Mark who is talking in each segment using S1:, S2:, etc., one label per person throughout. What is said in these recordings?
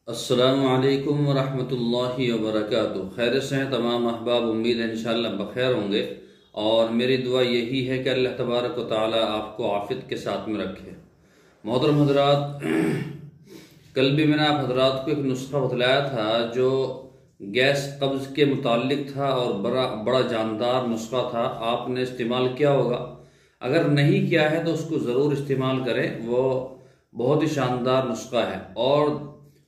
S1: अस्सलामु अलैकुम वरहमतुल्लाहि वबरकातुहू। खैर से हैं तमाम अहबाब, उम्मीद है इंशाअल्लाह बखैर होंगे और मेरी दुआ यही है कि अल्लाह तबारक व तआला आपको आफियत के साथ में रखे। मोहतरम हजरात, कल भी मैंने आप हजरात को एक नुस्खा बतलाया था जो गैस कब्ज़ के मुतालिक था और बड़ा जानदार नुस्खा था। आपने इस्तेमाल किया होगा, अगर नहीं किया है तो उसको ज़रूर इस्तेमाल करें। वो बहुत ही शानदार नुस्खा है और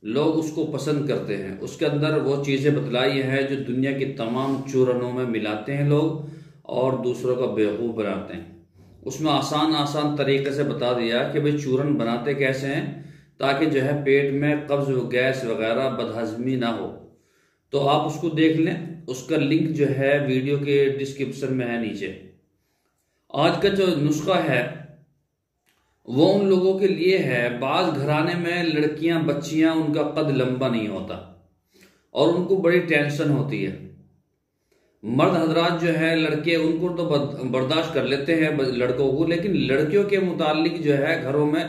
S1: लोग उसको पसंद करते हैं। उसके अंदर वो चीज़ें बतलाई हैं जो दुनिया की तमाम चूरनों में मिलाते हैं लोग और दूसरों का बेवकूफ़ बनाते हैं। उसमें आसान आसान तरीके से बता दिया कि भाई चूरन बनाते कैसे हैं ताकि जो है पेट में कब्ज़ गैस वगैरह बदहज़मी ना हो। तो आप उसको देख लें, उसका लिंक जो है वीडियो के डिस्क्रिप्शन में है नीचे। आज का जो नुस्खा है वो उन लोगों के लिए है, बाज घराने में लड़कियां बच्चियां उनका कद लंबा नहीं होता और उनको बड़ी टेंशन होती है। मर्द हजरात जो है लड़के उनको तो बर्दाश्त कर लेते हैं लड़कों को, लेकिन लड़कियों के मुतालिक जो है घरों में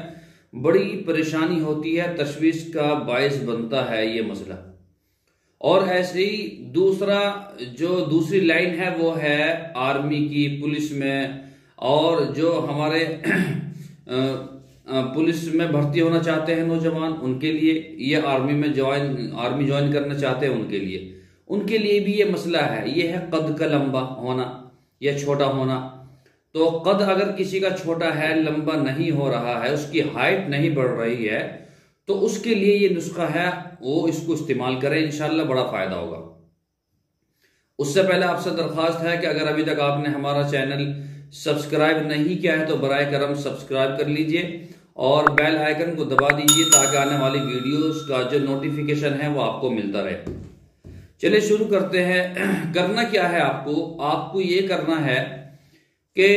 S1: बड़ी परेशानी होती है, तशवीश का बायस बनता है ये मसला। और ऐसे ही दूसरी लाइन है वो है आर्मी की, पुलिस में, और जो हमारे पुलिस में भर्ती होना चाहते हैं नौजवान उनके लिए, ये आर्मी ज्वाइन करना चाहते हैं उनके लिए भी ये मसला है। ये है कद का लंबा होना या छोटा होना। तो कद अगर किसी का छोटा है, लंबा नहीं हो रहा है, उसकी हाइट नहीं बढ़ रही है, तो उसके लिए ये नुस्खा है, वो इसको इस्तेमाल करें, इंशाल्लाह बड़ा फायदा होगा। उससे पहले आपसे दरख्वास्त है कि अगर अभी तक आपने हमारा चैनल सब्सक्राइब नहीं किया है तो बराए करम सब्सक्राइब कर लीजिए और बेल आइकन को दबा दीजिए ताकि आने वाली वीडियोस का जो नोटिफिकेशन है वो आपको मिलता रहे। चलिए शुरू करते हैं। करना क्या है आपको ये करना है कि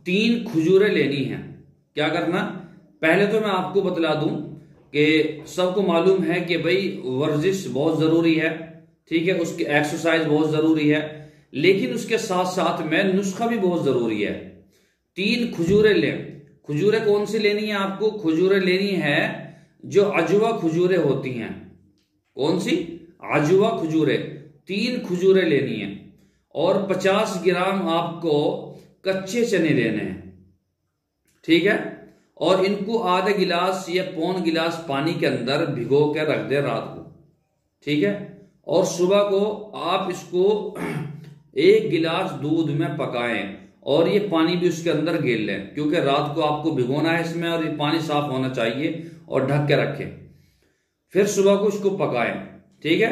S1: 3 खजूरें लेनी है। क्या करना, पहले तो मैं आपको बतला दूं कि सबको मालूम है कि भाई वर्जिश बहुत जरूरी है, ठीक है, उसकी एक्सरसाइज बहुत जरूरी है, लेकिन उसके साथ साथ में नुस्खा भी बहुत जरूरी है। 3 खजूरें लें। खजूरें कौन सी लेनी है आपको? खजूरें लेनी है जो अजवा खजूरें होती हैं। कौन सी? अजवा खजूरें। 3 खजूरें लेनी है और 50 ग्राम आपको कच्चे चने लेने हैं, ठीक है। और इनको आधा गिलास या पौन गिलास पानी के अंदर भिगो के रख दे रात को, ठीक है। और सुबह को आप इसको 1 गिलास दूध में पकाएं और ये पानी भी उसके अंदर गेल लें, क्योंकि रात को आपको भिगोना है इसमें और ये पानी साफ होना चाहिए, और ढक के रखें। फिर सुबह को इसको पकाएं, ठीक है।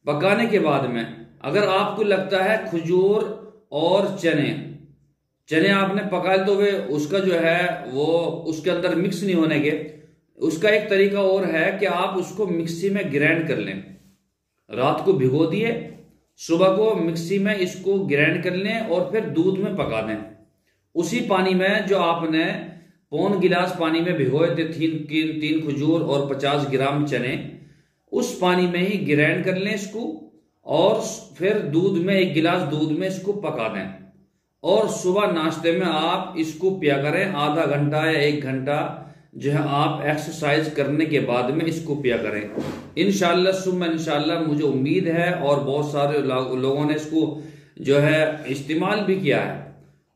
S1: पकाने के बाद में अगर आपको लगता है खजूर और चने आपने पका तो वे उसका जो है वो उसके अंदर मिक्स नहीं होने के, उसका एक तरीका और है कि आप उसको मिक्सी में ग्राइंड कर लें। रात को भिगो दिए, सुबह को मिक्सी में इसको ग्राइंड कर लें और फिर दूध में पका दें। उसी पानी में जो आपने पौन गिलास पानी में भिगोए थे 3 खजूर और 50 ग्राम चने, उस पानी में ही ग्राइंड कर लें इसको और फिर दूध में 1 गिलास दूध में इसको पका दें और सुबह नाश्ते में आप इसको पिया करें। आधा घंटा या 1 घंटा जो है आप एक्सरसाइज करने के बाद में इसको पिया करें। इंशाल्लाह सुम्मा इंशाल्लाह मुझे उम्मीद है और बहुत सारे लोगों ने इसको जो है इस्तेमाल भी किया है,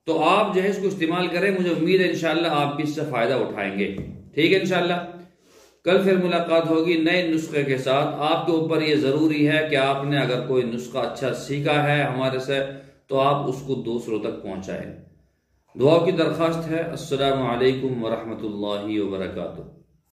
S1: तो आप जो है इसको इस्तेमाल करें। मुझे उम्मीद है इंशाल्लाह आप भी इससे फायदा उठाएंगे, ठीक है। इंशाल्लाह कल फिर मुलाकात होगी नए नुस्खे के साथ। आपके ऊपर ये जरूरी है कि आपने अगर कोई नुस्खा अच्छा सीखा है हमारे से तो आप उसको दूसरों तक पहुंचाएं। दुआ की दरख्वास्त है। अस्सलामु अलैकुम वरहमतुल्लाहि वबरकातुहू।